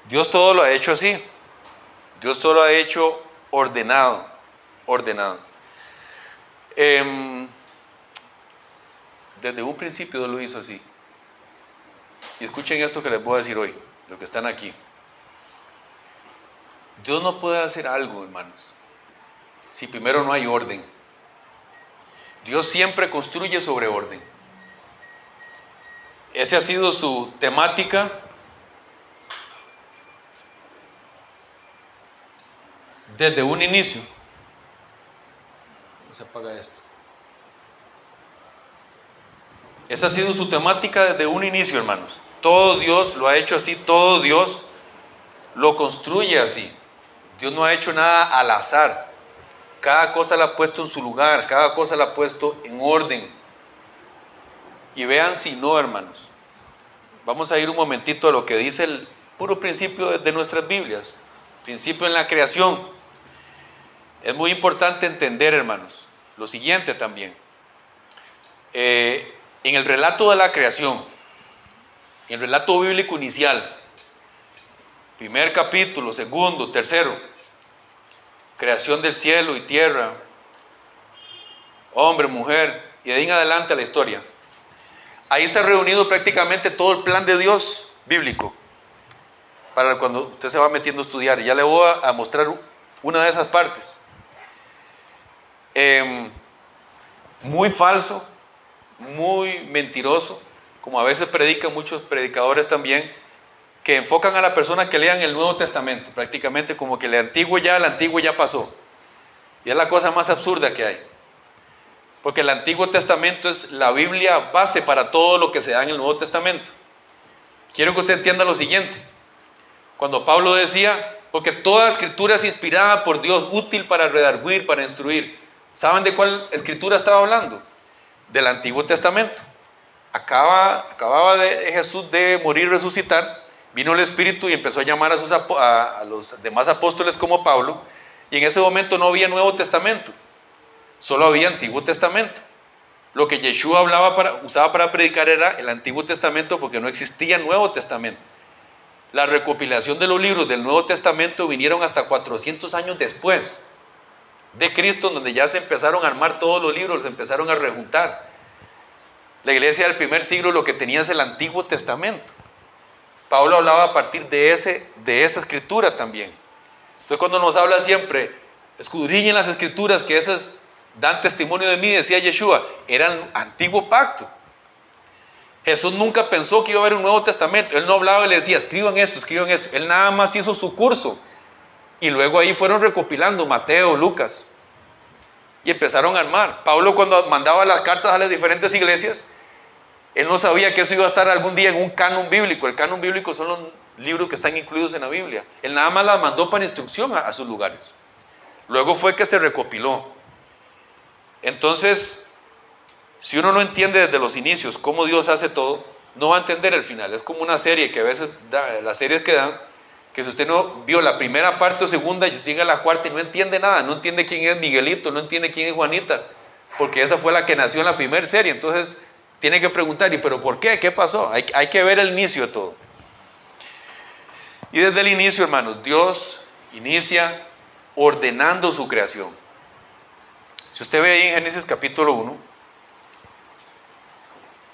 Dios todo lo ha hecho así. Dios todo lo ha hecho ordenado, ordenado. Desde un principio Dios lo hizo así. Y escuchen esto que les voy a decir hoy, los que están aquí. Dios no puede hacer algo, hermanos, si primero no hay orden. Dios siempre construye sobre orden. Esa ha sido su temática desde un inicio. ¿Cómo se apaga esto? Esa ha sido su temática desde un inicio, hermanos. Todo Dios lo ha hecho así, todo Dios lo construye así. Dios no ha hecho nada al azar. Cada cosa la ha puesto en su lugar, cada cosa la ha puesto en orden. Y vean si no, hermanos. Vamos a ir un momentito a lo que dice el puro principio de nuestras Biblias. Principio en la creación. Es muy importante entender, hermanos, lo siguiente también. En el relato de la creación, en el relato bíblico inicial, primer capítulo, segundo, tercero, creación del cielo y tierra, hombre, mujer, y de ahí en adelante la historia. Ahí está reunido prácticamente todo el plan de Dios bíblico, para cuando usted se va metiendo a estudiar. Ya le voy a mostrar una de esas partes. Muy falso, muy mentiroso, como a veces predican muchos predicadores también, que enfocan a la persona que lean el Nuevo Testamento, prácticamente como que el antiguo ya pasó. Y es la cosa más absurda que hay. Porque el Antiguo Testamento es la Biblia base para todo lo que se da en el Nuevo Testamento. Quiero que usted entienda lo siguiente. Cuando Pablo decía, porque toda escritura es inspirada por Dios, útil para redarguir, para instruir. ¿Saben de cuál escritura estaba hablando? Del Antiguo Testamento. Acababa de Jesús de morir y resucitar, vino el Espíritu y empezó a llamar a los demás apóstoles como Pablo, y en ese momento no había Nuevo Testamento, solo había Antiguo Testamento. Lo que Yeshua usaba para predicar era el Antiguo Testamento, porque no existía Nuevo Testamento. La recopilación de los libros del Nuevo Testamento vinieron hasta 400 años después de Cristo, donde ya se empezaron a armar todos los libros, se empezaron a rejuntar. La iglesia del primer siglo lo que tenía es el Antiguo Testamento. Pablo hablaba a partir de esa escritura también. Entonces cuando nos habla siempre, escudriñen las escrituras, que esas dan testimonio de mí, decía Yeshua, era el antiguo pacto. Jesús nunca pensó que iba a haber un Nuevo Testamento. Él no hablaba y le decía, escriban esto, escriban esto. Él nada más hizo su curso. Y luego ahí fueron recopilando Mateo, Lucas. Y empezaron a armar. Pablo, cuando mandaba las cartas a las diferentes iglesias, él no sabía que eso iba a estar algún día en un canon bíblico. El canon bíblico son los libros que están incluidos en la Biblia. Él nada más las mandó para instrucción a sus lugares. Luego fue que se recopiló. Entonces, si uno no entiende desde los inicios cómo Dios hace todo, no va a entender el final. Es como una serie que a veces, las series que dan, que si usted no vio la primera parte o segunda, y llega a la cuarta y no entiende nada, no entiende quién es Miguelito, no entiende quién es Juanita, porque esa fue la que nació en la primera serie. Entonces tiene que preguntar, ¿y pero por qué? ¿Qué pasó? Hay que ver el inicio de todo. Y desde el inicio, hermanos, Dios inicia ordenando su creación. Si usted ve ahí en Génesis capítulo 1,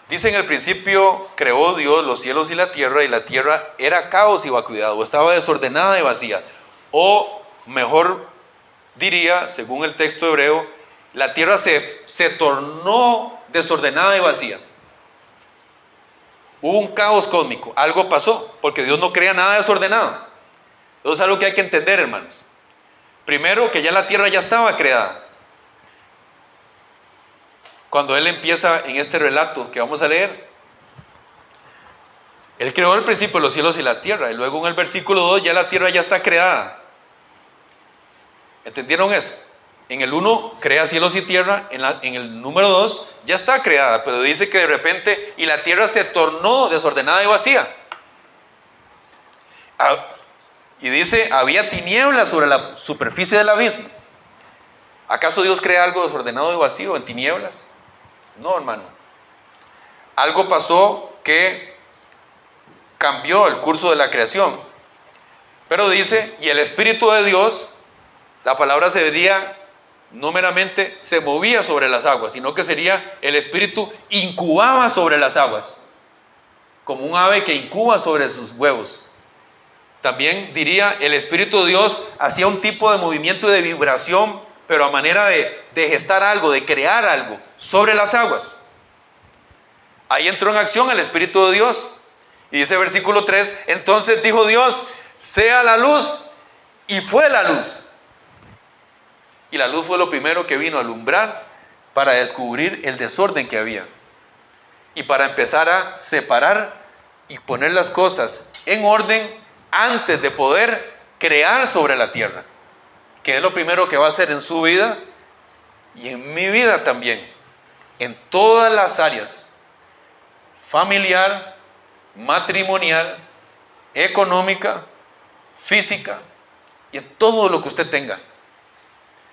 dice: en el principio creó Dios los cielos y la tierra era caos y vacuidad, o estaba desordenada y vacía. O mejor diría, según el texto hebreo, la tierra se tornó desordenada y vacía. Hubo un caos cósmico, algo pasó, porque Dios no crea nada desordenado. Eso es algo que hay que entender, hermanos. Primero, que ya la tierra ya estaba creada. Cuando Él empieza en este relato que vamos a leer, Él creó al principio los cielos y la tierra, y luego en el versículo 2 ya la tierra ya está creada. ¿Entendieron eso? En el 1 crea cielos y tierra, en el número 2 ya está creada, pero dice que de repente, y la tierra se tornó desordenada y vacía. Y dice, había tinieblas sobre la superficie del abismo. ¿Acaso Dios crea algo desordenado y vacío en tinieblas? No, hermano. Algo pasó que cambió el curso de la creación. Pero dice, y el Espíritu de Dios, la palabra sería, no meramente se movía sobre las aguas, sino que sería el Espíritu incubaba sobre las aguas, como un ave que incuba sobre sus huevos. También diría, el Espíritu de Dios hacía un tipo de movimiento de vibración, pero a manera de gestar algo, de crear algo sobre las aguas. Ahí entró en acción el Espíritu de Dios. Y dice versículo 3, entonces dijo Dios, sea la luz, y fue la luz. Y la luz fue lo primero que vino a alumbrar para descubrir el desorden que había. Y para empezar a separar y poner las cosas en orden antes de poder crear sobre la tierra. Que es lo primero que va a hacer en su vida y en mi vida también. En todas las áreas. Familiar, matrimonial, económica, física y en todo lo que usted tenga.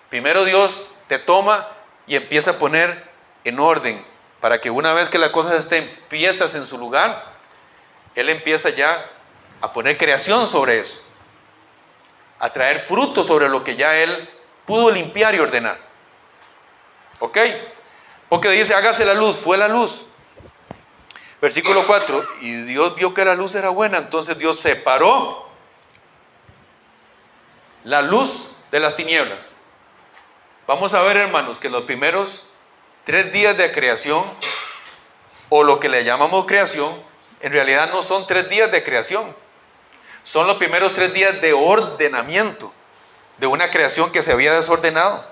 Primero Dios te toma y empieza a poner en orden para que una vez que las cosas estén piezas en su lugar, Él empieza ya a poner creación sobre eso, a traer frutos sobre lo que ya Él pudo limpiar y ordenar. ¿Ok? Porque dice, hágase la luz, fue la luz. Versículo 4, y Dios vio que la luz era buena, entonces Dios separó la luz de las tinieblas. Vamos a ver, hermanos, que los primeros 3 días de creación, o lo que le llamamos creación, en realidad no son 3 días de creación, son los primeros 3 días de ordenamiento de una creación que se había desordenado,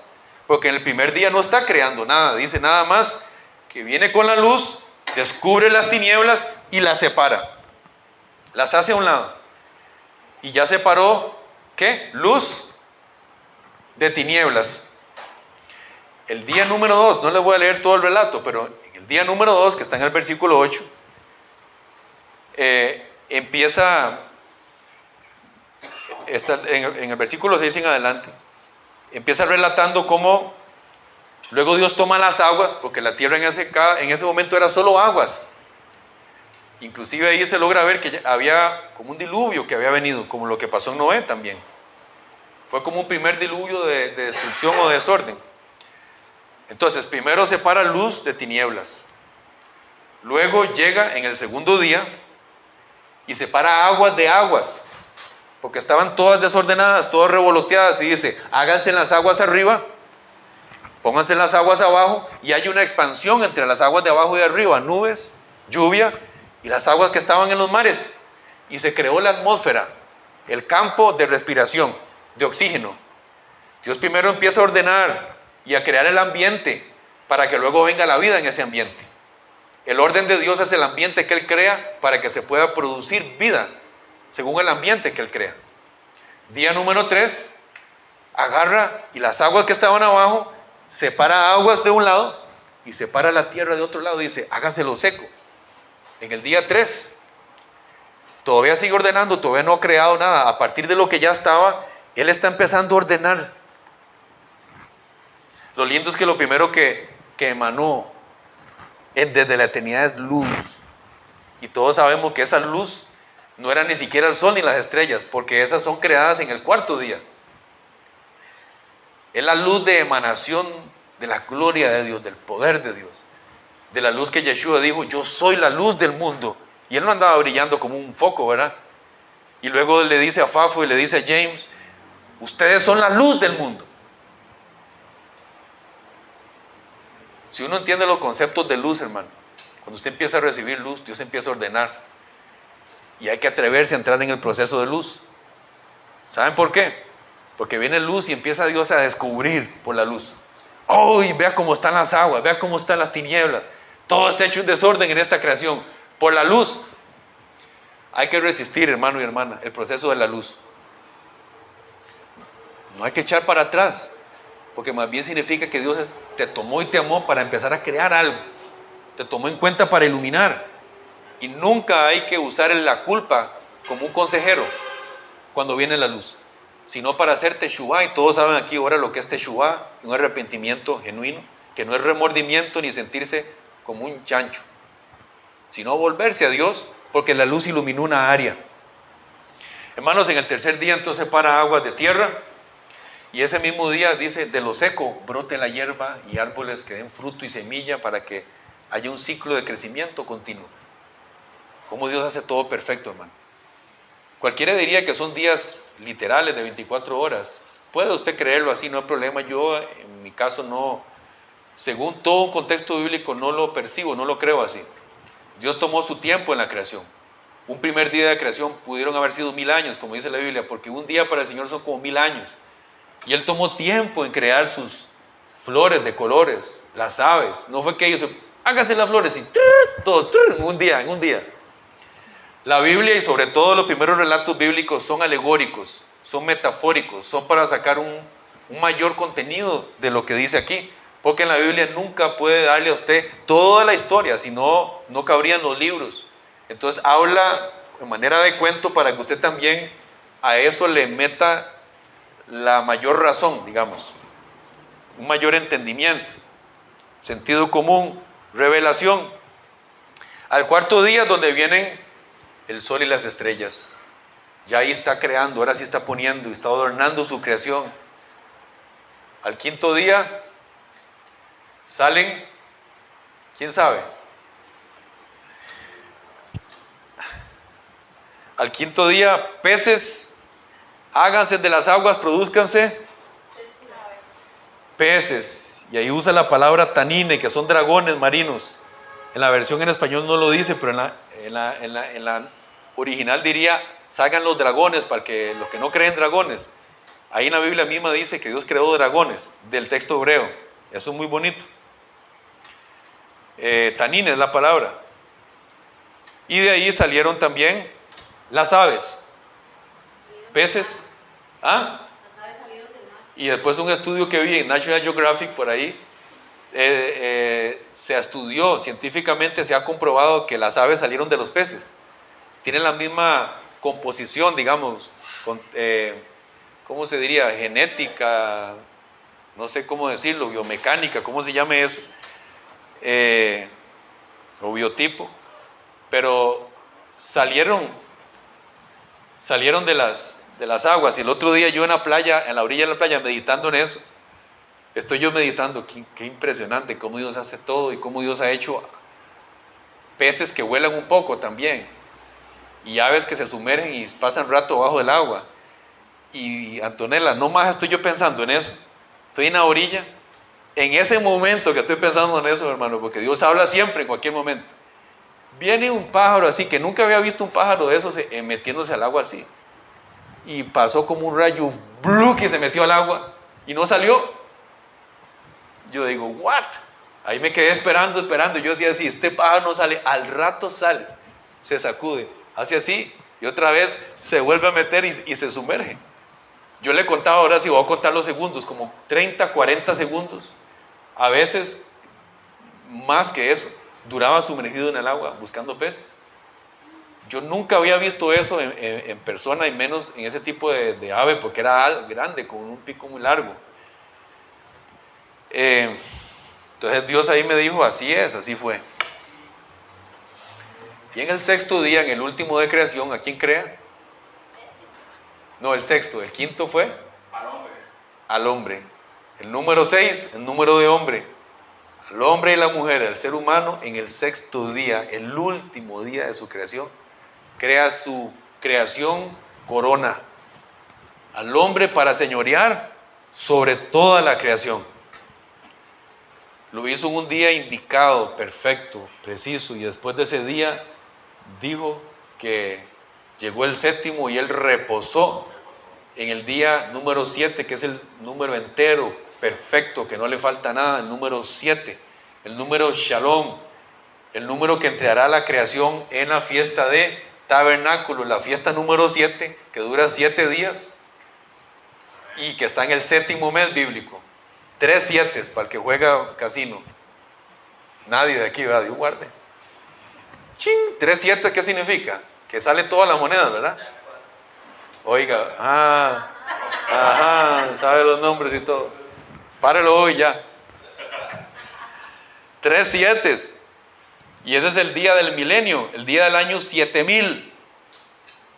porque en el primer día no está creando nada, dice nada más que viene con la luz, descubre las tinieblas y las separa, las hace a un lado, y ya separó, ¿qué? Luz de tinieblas. El día número 2, no les voy a leer todo el relato, pero en el día número 2, que está en el versículo 8, empieza, en el versículo 6 en adelante, empieza relatando cómo luego Dios toma las aguas, porque la tierra en ese momento era solo aguas. Inclusive ahí se logra ver que había como un diluvio que había venido, como lo que pasó en Noé también. Fue como un primer diluvio de destrucción o de desorden. Entonces, primero separa luz de tinieblas. Luego llega en el segundo día y separa aguas de aguas, porque estaban todas desordenadas, todas revoloteadas, y dice, háganse las aguas arriba, pónganse las aguas abajo, y hay una expansión entre las aguas de abajo y de arriba, nubes, lluvia, y las aguas que estaban en los mares, y se creó la atmósfera, el campo de respiración, de oxígeno. Dios primero empieza a ordenar y a crear el ambiente, para que luego venga la vida en ese ambiente. El orden de Dios es el ambiente que Él crea para que se pueda producir vida, según el ambiente que Él crea. Día número 3, agarra y las aguas que estaban abajo, separa aguas de un lado y separa la tierra de otro lado, dice, hágaselo seco. En el día 3, todavía sigue ordenando, todavía no ha creado nada. A partir de lo que ya estaba, Él está empezando a ordenar. Lo lindo es que lo primero que emanó desde la eternidad es luz. Y todos sabemos que esa luz no era ni siquiera el sol ni las estrellas, porque esas son creadas en el 4.º día. Es la luz de emanación de la gloria de Dios, del poder de Dios. De la luz que Yeshua dijo, yo soy la luz del mundo. Y Él no andaba brillando como un foco, ¿verdad? Y luego le dice a Fafo y le dice a James, ustedes son la luz del mundo. Si uno entiende los conceptos de luz, hermano, cuando usted empieza a recibir luz, Dios empieza a ordenar. Y hay que atreverse a entrar en el proceso de luz. ¿Saben por qué? Porque viene luz y empieza Dios a descubrir por la luz. ¡Oh! Y vea cómo están las aguas, vea cómo están las tinieblas. Todo está hecho un desorden en esta creación. Por la luz. Hay que resistir, hermano y hermana, el proceso de la luz. No hay que echar para atrás. Porque más bien significa que Dios te tomó y te amó para empezar a crear algo. Te tomó en cuenta para iluminar. Y nunca hay que usar la culpa como un consejero cuando viene la luz, sino para hacer teshuvá. Y todos saben aquí ahora lo que es teshuvá, un arrepentimiento genuino, que no es remordimiento ni sentirse como un chancho, sino volverse a Dios, porque la luz iluminó una área. Hermanos, en el tercer día entonces para aguas de tierra, y ese mismo día dice, de lo seco brote la hierba y árboles que den fruto y semilla para que haya un ciclo de crecimiento continuo. Como Dios hace todo perfecto, hermano. Cualquiera diría que son días literales de 24 horas. Puede usted creerlo así, no hay problema. Yo, en mi caso, no, según todo un contexto bíblico, no lo percibo, no lo creo así. Dios tomó su tiempo en la creación. Un primer día de creación pudieron haber sido 1000 años, como dice la Biblia, porque un día para el Señor son como 1000 años. Y Él tomó tiempo en crear sus flores de colores, las aves. No fue que ellos, hágase las flores y todo, en un día. La Biblia y sobre todo los primeros relatos bíblicos son alegóricos, son metafóricos, son para sacar un mayor contenido de lo que dice aquí. Porque en la Biblia nunca puede darle a usted toda la historia, si no, no cabrían los libros. Entonces habla de manera de cuento para que usted también a eso le meta la mayor razón, digamos, un mayor entendimiento, sentido común, revelación. Al cuarto día donde vienen el sol y las estrellas. Ya ahí está creando, ahora sí está poniendo y está adornando su creación. Al quinto día salen, ¿quién sabe? Al quinto día, peces, háganse de las aguas, produzcanse peces. Y ahí usa la palabra tanine, que son dragones marinos. En la versión en español no lo dice, pero en la original diría, salgan los dragones, para que los que no creen dragones. Ahí en la Biblia misma dice que Dios creó dragones, del texto hebreo. Eso es muy bonito. Tanine es la palabra. Y de ahí salieron también las aves, peces. ¿Ah? Y después un estudio que vi en National Geographic por ahí, se estudió científicamente, se ha comprobado que las aves salieron de los peces. Tienen la misma composición, digamos, ¿cómo se diría? Genética, no sé cómo decirlo, biomecánica, ¿cómo se llame eso? O biotipo. Pero salieron de las aguas. Y el otro día yo en la playa, en la orilla de la playa, meditando en eso, estoy yo meditando, qué impresionante cómo Dios hace todo y cómo Dios ha hecho peces que vuelan un poco también, y aves que se sumergen y pasan rato bajo del agua. Y Antonella, no más estoy yo pensando en eso, estoy en la orilla, en ese momento que estoy pensando en eso, hermano, porque Dios habla siempre, en cualquier momento. Viene un pájaro así, que nunca había visto un pájaro de esos metiéndose al agua así, y pasó como un rayo, ¡blu!, que se metió al agua y no salió. Yo digo, ¿what? Ahí me quedé esperando. Yo decía, si este pájaro no sale, al rato sale, se sacude, hace así, y otra vez se vuelve a meter y se sumerge. Yo le contaba, ahora sí voy a contar los segundos, como 30, 40 segundos, a veces más que eso, duraba sumergido en el agua buscando peces. Yo nunca había visto eso en persona, y menos en ese tipo de ave, porque era grande, con un pico muy largo. Entonces Dios ahí me dijo, así es, así fue. Y en el sexto día, en el último de creación, ¿a quién crea? No, el sexto. El quinto fue al hombre. El número 6, el número de hombre. Al hombre y la mujer, el ser humano, en el sexto día, el último día de su creación, crea su creación corona. Al hombre para señorear sobre toda la creación. Lo hizo en un día indicado, perfecto, preciso, y después de ese día dijo que llegó el séptimo y él reposó en el día número 7, que es el número entero, perfecto, que no le falta nada, el número 7, el número Shalom, el número que entregará la creación en la fiesta de tabernáculo, la fiesta número 7, que dura 7 días y que está en el séptimo mes bíblico. 3 7 para el que juega casino. Nadie de aquí, ¿verdad? Dios guarde. ¡Ching! 3 7, ¿qué significa? Que sale todas las monedas, ¿verdad? Oiga, ajá, sabe los nombres y todo. Párelo hoy ya. 3 7. Y ese es el día del milenio, el día del año 7000.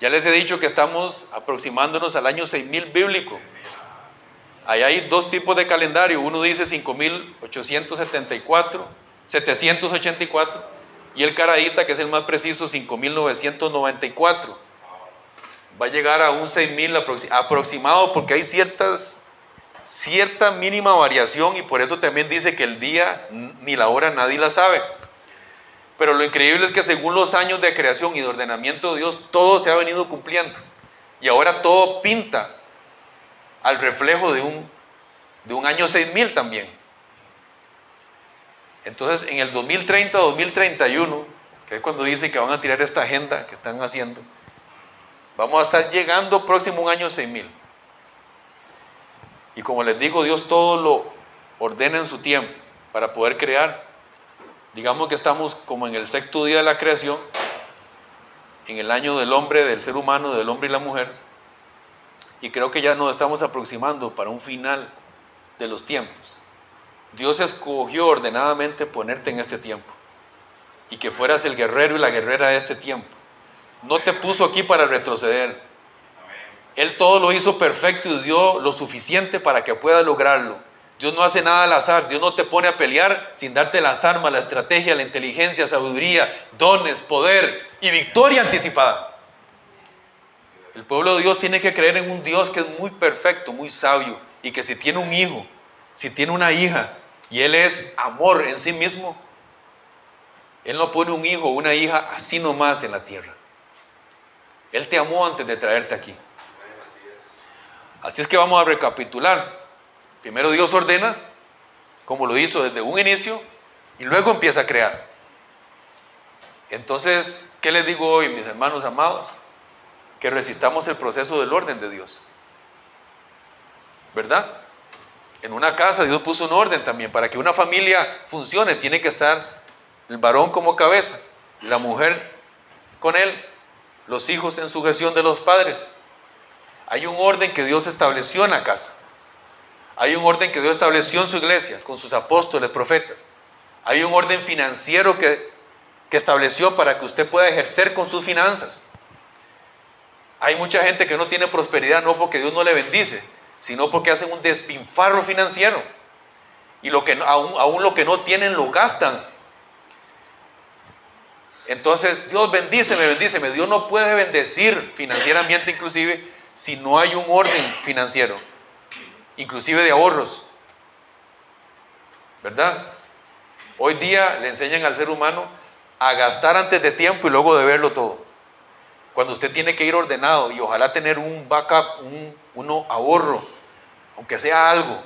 Ya les he dicho que estamos aproximándonos al año 6000 bíblico. Ahí hay dos tipos de calendario. Uno dice 5874, 784, y el caraíta, que es el más preciso, 5994. Va a llegar a un 6000 aproximado, porque hay cierta mínima variación, y por eso también dice que el día ni la hora nadie la sabe. Pero lo increíble es que según los años de creación y de ordenamiento de Dios, todo se ha venido cumpliendo. Y ahora todo pinta al reflejo de un año 6000 también. Entonces, en el 2030, 2031, que es cuando dicen que van a tirar esta agenda que están haciendo, vamos a estar llegando próximo a un año 6000. Y como les digo, Dios todo lo ordena en su tiempo para poder crear. Digamos que estamos como en el sexto día de la creación, en el año del hombre, del ser humano, del hombre y la mujer, y creo que ya nos estamos aproximando para un final de los tiempos. Dios escogió ordenadamente ponerte en este tiempo, y que fueras el guerrero y la guerrera de este tiempo. No te puso aquí para retroceder. Él todo lo hizo perfecto y dio lo suficiente para que puedas lograrlo. Dios no hace nada al azar. Dios no te pone a pelear sin darte las armas, la estrategia, la inteligencia, sabiduría, dones, poder y victoria anticipada. El pueblo de Dios tiene que creer en un Dios que es muy perfecto, muy sabio, y que si tiene un hijo, si tiene una hija, y Él es amor en sí mismo, Él no pone un hijo o una hija así nomás en la tierra. Él te amó antes de traerte aquí. Así es que vamos a recapitular. Primero Dios ordena, como lo hizo desde un inicio, y luego empieza a crear. Entonces, ¿qué les digo hoy, mis hermanos amados? Que resistamos el proceso del orden de Dios. ¿Verdad? En una casa Dios puso un orden también. Para que una familia funcione, tiene que estar el varón como cabeza, la mujer con él, los hijos en sujeción de los padres. Hay un orden que Dios estableció en la casa. Hay un orden que Dios estableció en su iglesia, con sus apóstoles, profetas. Hay un orden financiero que estableció para que usted pueda ejercer con sus finanzas. Hay mucha gente que no tiene prosperidad no porque Dios no le bendice, sino porque hacen un despilfarro financiero. Y aún lo que no tienen lo gastan. Entonces, Dios bendíceme, bendíceme. Dios no puede bendecir financieramente inclusive si no hay un orden financiero, inclusive de ahorros, ¿verdad? Hoy día le enseñan al ser humano a gastar antes de tiempo y luego de verlo todo. Cuando usted tiene que ir ordenado y ojalá tener un backup, un ahorro, aunque sea algo.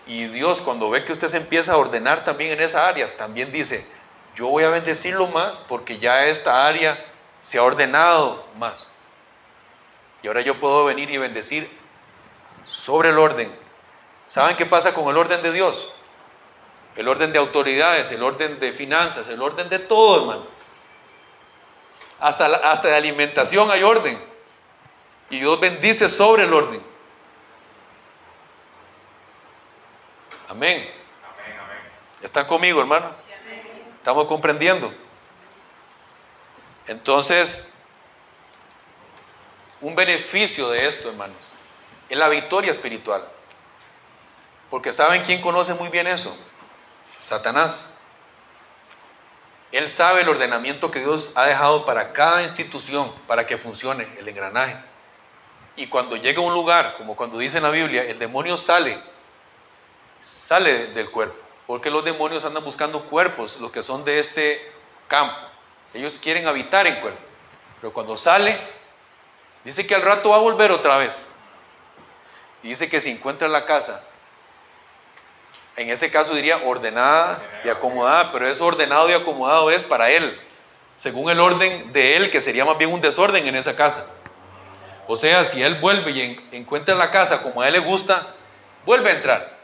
Y Dios, cuando ve que usted se empieza a ordenar también en esa área, también dice, yo voy a bendecirlo más porque ya esta área se ha ordenado más. Y ahora yo puedo venir y bendecir sobre el orden. ¿Saben qué pasa con el orden de Dios? El orden de autoridades, el orden de finanzas, el orden de todo, hermano. Hasta de alimentación hay orden. Y Dios bendice sobre el orden. Amén. ¿Están conmigo, hermano? ¿Estamos comprendiendo? Entonces, un beneficio de esto, hermanos, es la victoria espiritual. Porque ¿saben quién conoce muy bien eso? Satanás. Él sabe el ordenamiento que Dios ha dejado para cada institución, para que funcione el engranaje. Y cuando llega a un lugar, como cuando dice en la Biblia, el demonio sale del cuerpo. Porque los demonios andan buscando cuerpos, los que son de este campo. Ellos quieren habitar en cuerpo. Pero cuando sale, dice que al rato va a volver otra vez. Y dice que si encuentra la casa, en ese caso diría ordenada y acomodada, pero eso ordenado y acomodado es para él, según el orden de él, que sería más bien un desorden en esa casa. O sea, si él vuelve y encuentra la casa como a él le gusta, vuelve a entrar.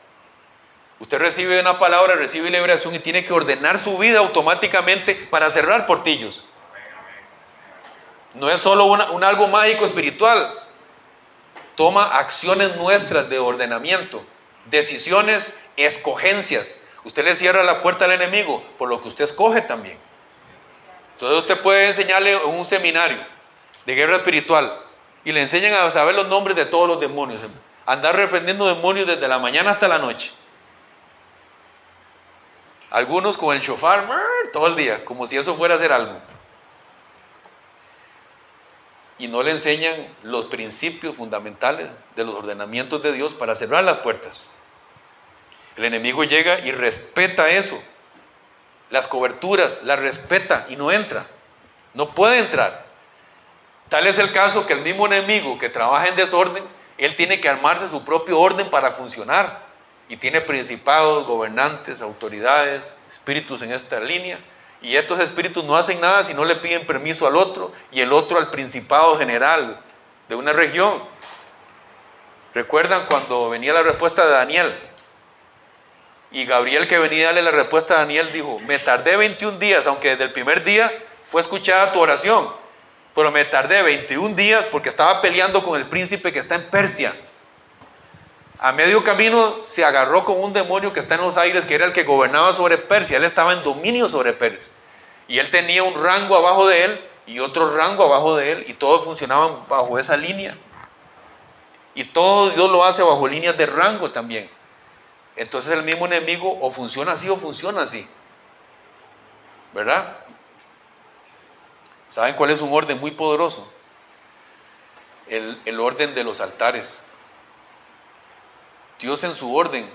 Usted recibe una palabra, recibe liberación y tiene que ordenar su vida automáticamente para cerrar portillos. No es solo un algo mágico espiritual. Toma acciones nuestras de ordenamiento, decisiones, escogencias. Usted le cierra la puerta al enemigo por lo que usted escoge también. Entonces usted puede enseñarle en un seminario de guerra espiritual y le enseñan a saber los nombres de todos los demonios, andar reprendiendo demonios desde la mañana hasta la noche. Algunos con el shofar todo el día, como si eso fuera a hacer algo. Y no le enseñan los principios fundamentales de los ordenamientos de Dios para cerrar las puertas. El enemigo llega y respeta eso. Las coberturas las respeta y no entra. No puede entrar. Tal es el caso que el mismo enemigo que trabaja en desorden, él tiene que armarse su propio orden para funcionar. Y tiene principados, gobernantes, autoridades, espíritus en esta línea. Y estos espíritus no hacen nada si no le piden permiso al otro y el otro al principado general de una región. ¿Recuerdan cuando venía la respuesta de Daniel? Y Gabriel, que venía a darle la respuesta a Daniel, dijo: me tardé 21 días, aunque desde el primer día fue escuchada tu oración, pero me tardé 21 días porque estaba peleando con el príncipe que está en Persia. A medio camino se agarró con un demonio que está en los aires, que era el que gobernaba sobre Persia. Él estaba en dominio sobre Persia. Y él tenía un rango abajo de él y otro rango abajo de él, y todos funcionaban bajo esa línea. Y todo Dios lo hace bajo líneas de rango también. Entonces el mismo enemigo o funciona así o funciona así. ¿Verdad? ¿Saben cuál es un orden muy poderoso? El orden de los altares. Dios en su orden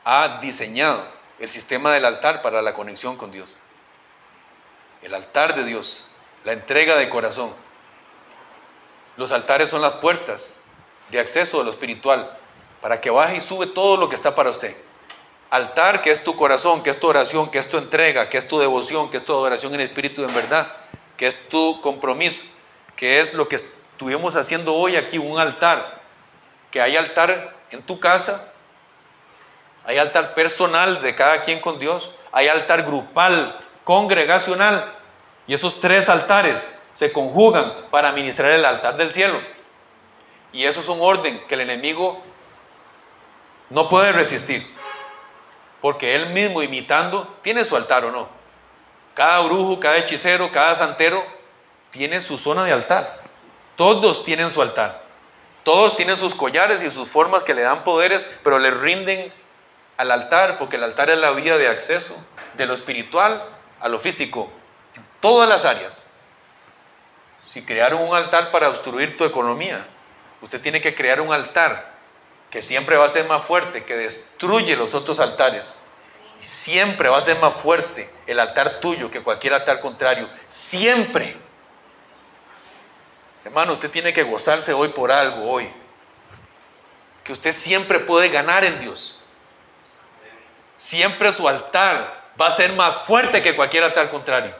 ha diseñado el sistema del altar para la conexión con Dios. El altar de Dios, la entrega de corazón. Los altares son las puertas de acceso a lo espiritual, para que baje y sube todo lo que está para usted. Altar, que es tu corazón, que es tu oración, que es tu entrega, que es tu devoción, que es tu adoración en espíritu y en verdad, que es tu compromiso, que es lo que estuvimos haciendo hoy aquí, un altar. Que hay altar en tu casa, hay altar personal de cada quien con Dios, hay altar grupal, congregacional, y esos tres altares se conjugan para ministrar el altar del cielo. Y eso es un orden que el enemigo no puede resistir, porque él mismo, imitando, tiene su altar o no. Cada brujo, cada hechicero, cada santero tiene su zona de altar. Todos tienen su altar. Todos tienen sus collares y sus formas que le dan poderes, pero le rinden al altar, porque el altar es la vía de acceso de lo espiritual a lo físico, en todas las áreas. Si crearon un altar para obstruir tu economía, usted tiene que crear un altar que siempre va a ser más fuerte, que destruye los otros altares. Y siempre va a ser más fuerte el altar tuyo que cualquier altar contrario. Siempre. Hermano, usted tiene que gozarse hoy por algo, hoy. Que usted siempre puede ganar en Dios. Siempre su altar va a ser más fuerte que cualquier altar contrario.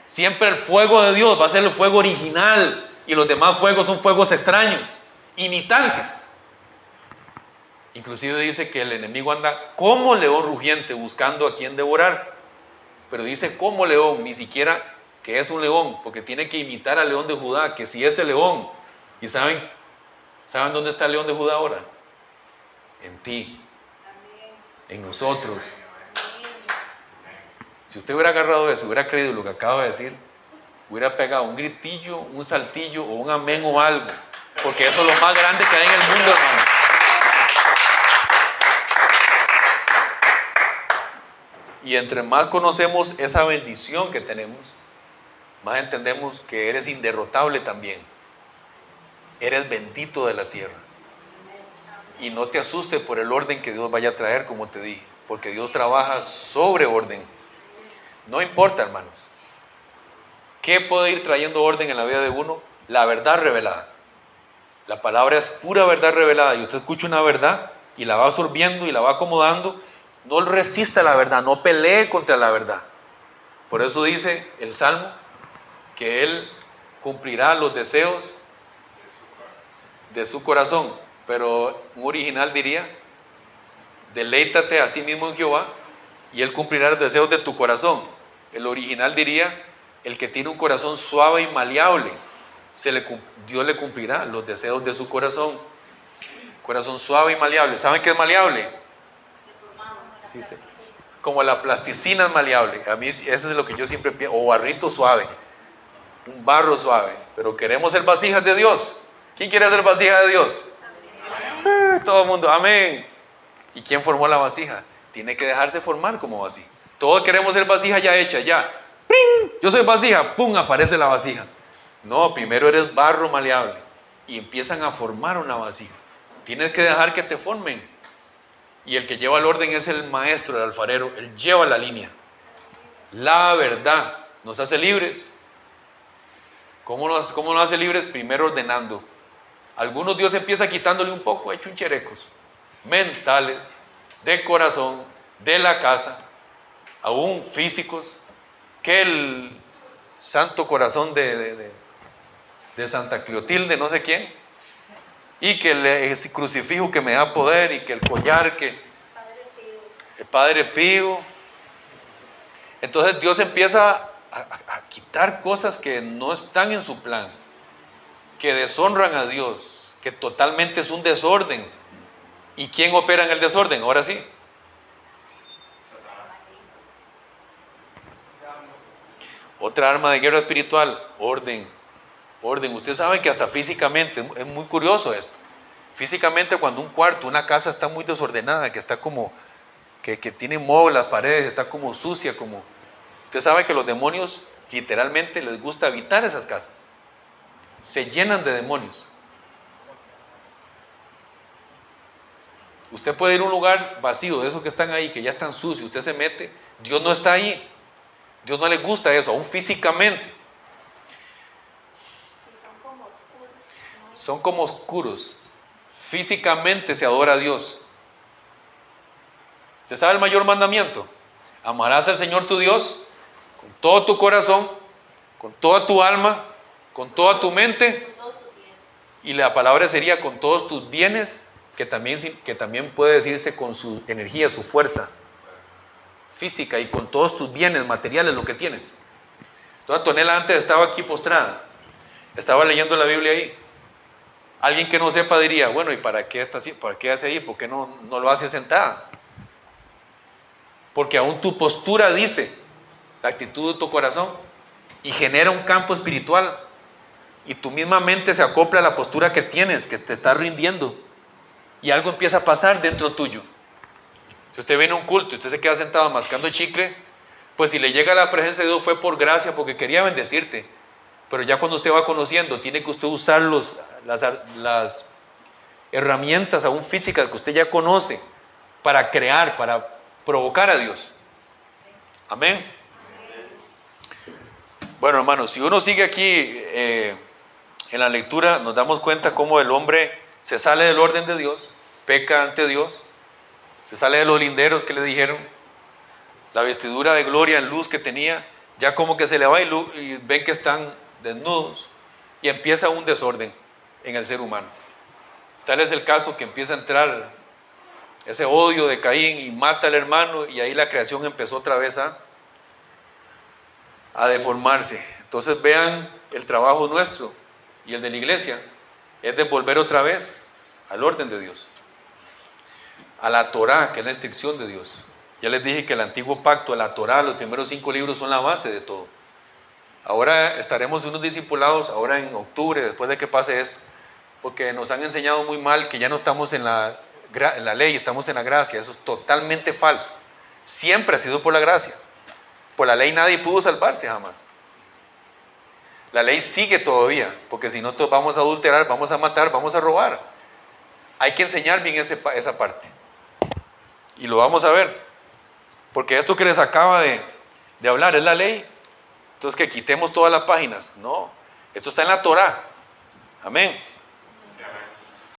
Siempre el fuego de Dios va a ser el fuego original. Y los demás fuegos son fuegos extraños, imitantes. Inclusive dice que el enemigo anda como león rugiente buscando a quien devorar. Pero dice como león, ni siquiera que es un león, porque tiene que imitar al león de Judá, que si es el león. ¿Y saben dónde está el león de Judá ahora? En ti, en nosotros. Si usted hubiera agarrado eso, hubiera creído lo que acaba de decir, hubiera pegado un gritillo, un saltillo o un amén o algo, porque eso es lo más grande que hay en el mundo, hermano. Y entre más conocemos esa bendición que tenemos, más entendemos que eres inderrotable también. Eres bendito de la tierra. Y no te asustes por el orden que Dios vaya a traer, como te dije, porque Dios trabaja sobre orden. No importa, hermanos. ¿Qué puede ir trayendo orden en la vida de uno? La verdad revelada. La palabra es pura verdad revelada. Y usted escucha una verdad y la va absorbiendo y la va acomodando. No resista la verdad, no pelee contra la verdad. Por eso dice el Salmo que Él cumplirá los deseos de su corazón. Pero un original diría: deleítate a sí mismo en Jehová y Él cumplirá los deseos de tu corazón. El original diría: el que tiene un corazón suave y maleable, Dios le cumplirá los deseos de su corazón. Corazón suave y maleable. ¿Saben qué es maleable? Sí, sí. como la plasticina es maleable. A mí eso es lo que yo siempre pienso. O barrito suave, un barro suave. Pero queremos ser vasijas de Dios. ¿Quién quiere ser vasija de Dios? Todo el mundo, amén. ¿Y quién formó la vasija? Tiene que dejarse formar como vasija. Todos queremos ser vasija ya hecha, ya. ¡Pring! Yo soy vasija, ¡pum! Aparece la vasija. No, primero eres barro maleable y empiezan a formar una vasija. Tienes que dejar que te formen. Y el que lleva el orden es el maestro, el alfarero. Él lleva la línea. La verdad nos hace libres. ¿Cómo nos hace libres? Primero ordenando. Algunos Dios empieza quitándole un poco, hecho un cherecos. Mentales, de corazón, de la casa, aún físicos, que el santo corazón de Santa Clotilde, no sé quién, y que el crucifijo que me da poder, y que el collar, que el Padre Pío. Entonces Dios empieza a quitar cosas que no están en su plan, que deshonran a Dios, que totalmente es un desorden. ¿Y quién opera en el desorden? Ahora sí. Otra arma de guerra espiritual, orden. Orden. Usted sabe que hasta físicamente, es muy curioso esto. Físicamente cuando un cuarto, una casa está muy desordenada, que está como, que tiene moho las paredes, está como sucia, como... Usted sabe que los demonios literalmente les gusta habitar esas casas. Se llenan de demonios. Usted puede ir a un lugar vacío, de esos que están ahí, que ya están sucios, usted se mete, Dios no está ahí. Dios no le gusta eso, aún físicamente. Son como oscuros. Físicamente se adora a Dios. ¿Usted sabe el mayor mandamiento? Amarás al Señor tu Dios con todo tu corazón, con toda tu alma, con toda tu mente. Y la palabra sería con todos tus bienes, que también puede decirse con su energía, su fuerza física, y con todos tus bienes materiales, lo que tienes. Entonces Antonella antes estaba aquí postrada, estaba leyendo la Biblia ahí. Alguien que no sepa diría, bueno, ¿y para qué está así? ¿Para qué hace ahí? ¿Por qué no lo hace sentada? Porque aún tu postura dice la actitud de tu corazón y genera un campo espiritual, y tu misma mente se acopla a la postura que tienes, que te estás rindiendo, y algo empieza a pasar dentro tuyo. Si usted viene a un culto y usted se queda sentado mascando chicle, pues si le llega la presencia de Dios fue por gracia, porque quería bendecirte. Pero ya cuando usted va conociendo, tiene que usted usar las herramientas aún físicas que usted ya conoce para crear, para provocar a Dios. Amén. Bueno, hermanos, si uno sigue aquí en la lectura, nos damos cuenta cómo el hombre se sale del orden de Dios, peca ante Dios, se sale de los linderos que le dijeron, la vestidura de gloria en luz que tenía, ya como que se le va y ven que están desnudos, y empieza un desorden en el ser humano. Tal es el caso que empieza a entrar ese odio de Caín y mata al hermano, y ahí la creación empezó otra vez a deformarse. Entonces vean el trabajo nuestro y el de la iglesia, es de volver otra vez al orden de Dios, a la Torá, que es la instrucción de Dios. Ya les dije que el antiguo pacto, la Torá, los primeros 5 libros son la base de todo. Ahora estaremos unos discipulados, ahora en octubre, después de que pase esto, porque nos han enseñado muy mal que ya no estamos en la ley, estamos en la gracia. Eso es totalmente falso. Siempre ha sido por la gracia. Por la ley nadie pudo salvarse jamás. La ley sigue todavía, porque si no vamos a adulterar, vamos a matar, vamos a robar. Hay que enseñar bien esa parte. Y lo vamos a ver. Porque esto que les acaba de hablar es la ley. Entonces que quitemos todas las páginas. No, esto está en la Torá. Amén.